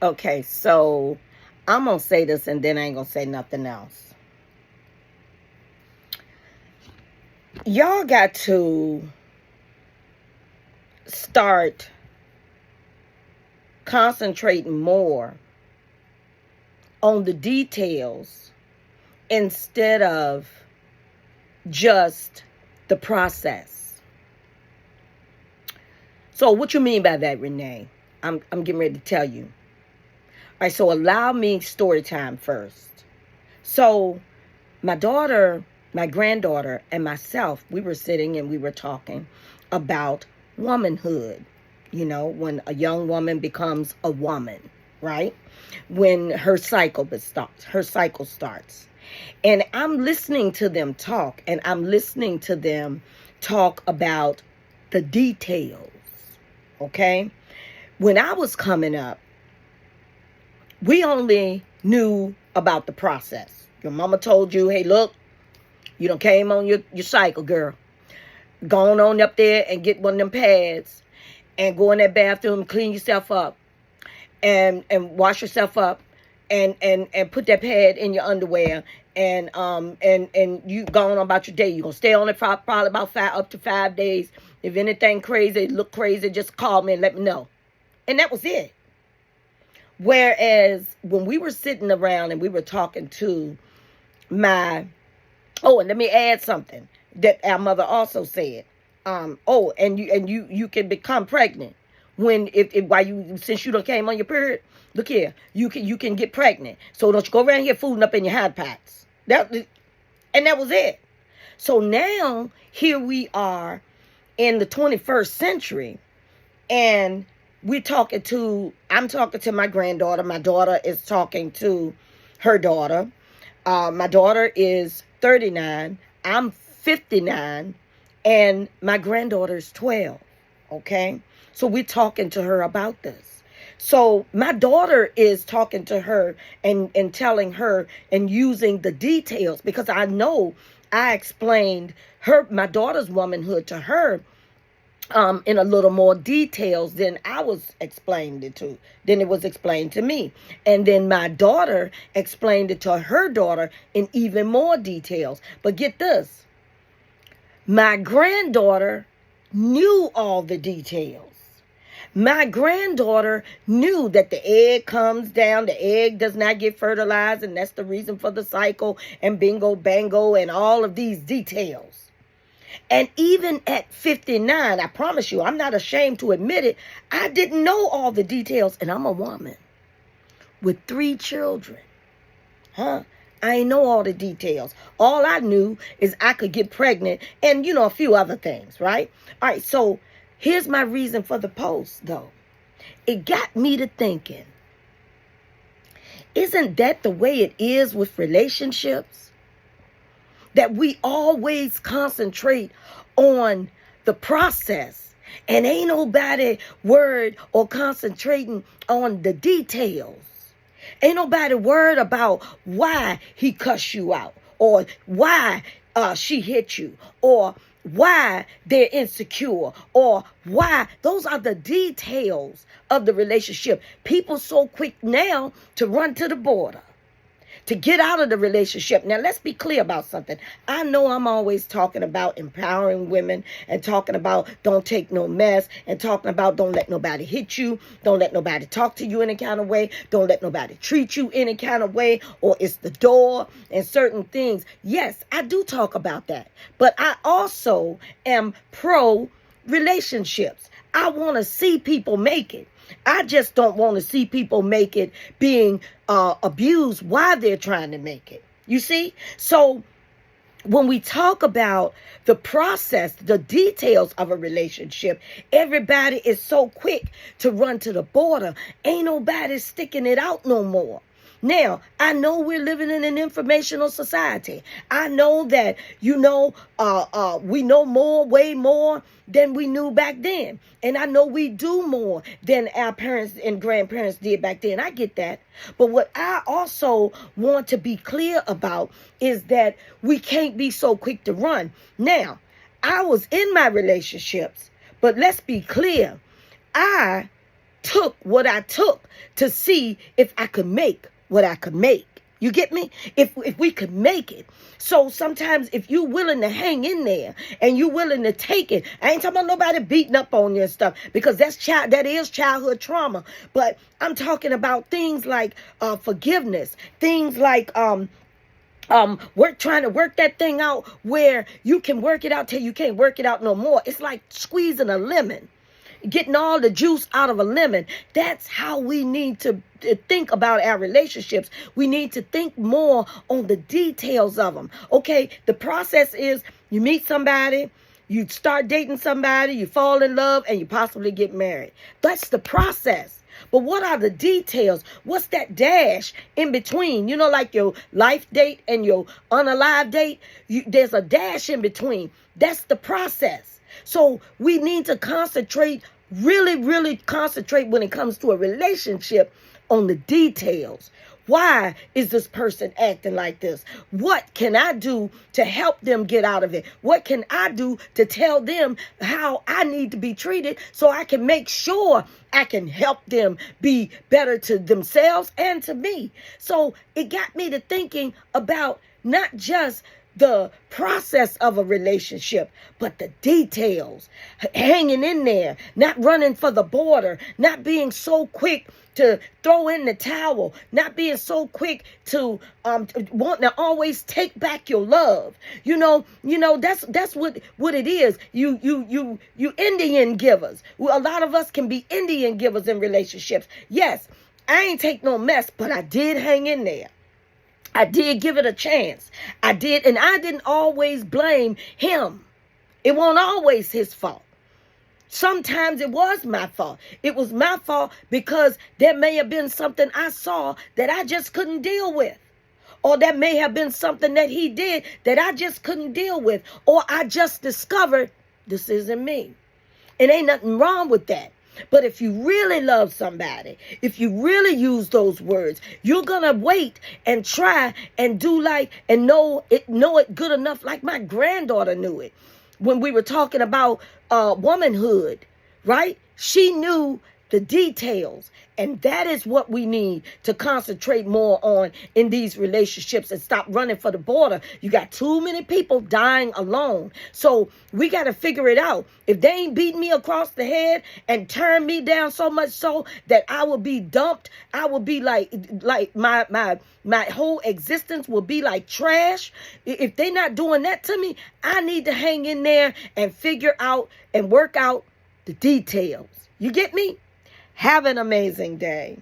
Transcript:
Okay, so I'm going to say this and then I ain't going to say nothing else. Y'all got to start concentrating more on the details instead of just the process. So what you mean by that, Renee? I'm getting ready to tell you. All right, so allow me story time first. So my daughter, my granddaughter, and myself, we were sitting and we were talking about womanhood. You know, when a young woman becomes a woman, right? When her cycle starts. And I'm listening to them talk, and I'm listening to them talk about the details. Okay? When I was coming up, we only knew about the process. Your mama told you, hey, look, you done came on your cycle, girl. Go on up there and get one of them pads and go in that bathroom and clean yourself up and wash yourself up and put that pad in your underwear and you going on about your day. You're gonna stay on it for probably about up to 5 days. If anything crazy, look crazy, just call me and let me know. And that was it. Whereas when we were sitting around and we were talking to and let me add something that our mother also said. And you can become pregnant when since you done came on your period. Look here, you can get pregnant. So don't you go around here fooling up in your hot pots. That was it. So now here we are in the 21st century, and I'm talking to my granddaughter. My daughter is talking to her daughter. My daughter is 39. I'm 59. And my granddaughter is 12. Okay? So we're talking to her about this. So my daughter is talking to her and telling her and using the details, because I know I explained my daughter's womanhood to her in a little more details than I was explained it to, than it was explained to me. And then my daughter explained it to her daughter in even more details. But get this, my granddaughter knew all the details. My granddaughter knew that the egg comes down, the egg does not get fertilized, and that's the reason for the cycle and bingo bango and all of these details. And even at 59, I promise you, I'm not ashamed to admit it, I didn't know all the details. And I'm a woman with 3 children. I ain't know all the details. All I knew is I could get pregnant and, a few other things, right? All right, so here's my reason for the post, though. It got me to thinking, isn't that the way it is with relationships? That we always concentrate on the process and ain't nobody worried or concentrating on the details. Ain't nobody worried about why he cussed you out or why she hit you or why they're insecure or why. Those are the details of the relationship. People so quick now to run to the border, to get out of the relationship. Now, let's be clear about something. I know I'm always talking about empowering women and talking about don't take no mess and talking about don't let nobody hit you. Don't let nobody talk to you any kind of way. Don't let nobody treat you any kind of way, or it's the door and certain things. Yes, I do talk about that. But I also am pro relationships. I want to see people make it. I just don't want to see people make it being abused while they're trying to make it. You see? So when we talk about the process, the details of a relationship, everybody is so quick to run to the border. Ain't nobody sticking it out no more. Now, I know we're living in an informational society. I know that, we know more, way more than we knew back then. And I know we do more than our parents and grandparents did back then. I get that. But what I also want to be clear about is that we can't be so quick to run. Now, I was in my relationships, but let's be clear. I took what I took to see if I could make what I could make. You get me? If we could make it. So sometimes if you're willing to hang in there and you're willing to take it, I ain't talking about nobody beating up on you and stuff, because that is childhood trauma. But I'm talking about things like forgiveness, things like trying to work that thing out where you can work it out till you can't work it out no more. It's like squeezing a lemon, getting all the juice out of a lemon. That's how we need to think about our relationships. We need to think more on the details of them. Okay, the process is you meet somebody, you start dating somebody, you fall in love, and you possibly get married. That's the process. But what are the details? What's that dash in between? You know, like your life date and your unalive date, there's a dash in between. That's the process. So we need to concentrate, really concentrate when it comes to a relationship on the details. Why is this person acting like this? What can I do to help them get out of it? What can I do to tell them how I need to be treated so I can make sure I can help them be better to themselves and to me? So it got me to thinking about not just the process of a relationship, but the details, hanging in there, not running for the border, not being so quick to throw in the towel, not being so quick to want to always take back your love. You know, that's what it is. You Indian givers. A lot of us can be Indian givers in relationships. Yes, I ain't take no mess, but I did hang in there. I did give it a chance. I did, and I didn't always blame him. It wasn't always his fault. Sometimes it was my fault. It was my fault because there may have been something I saw that I just couldn't deal with. Or that may have been something that he did that I just couldn't deal with. Or I just discovered this isn't me. And ain't nothing wrong with that. But if you really love somebody, if you really use those words, you're going to wait and try and do like, and know it good enough like my granddaughter knew it. When we were talking about womanhood, right? She knew the details. And that is what we need to concentrate more on in these relationships and stop running for the border. You got too many people dying alone. So we got to figure it out. If they ain't beating me across the head and turn me down so much so that I will be dumped, I will be like my whole existence will be like trash. If they're not doing that to me, I need to hang in there and figure out and work out the details. You get me? Have an amazing day.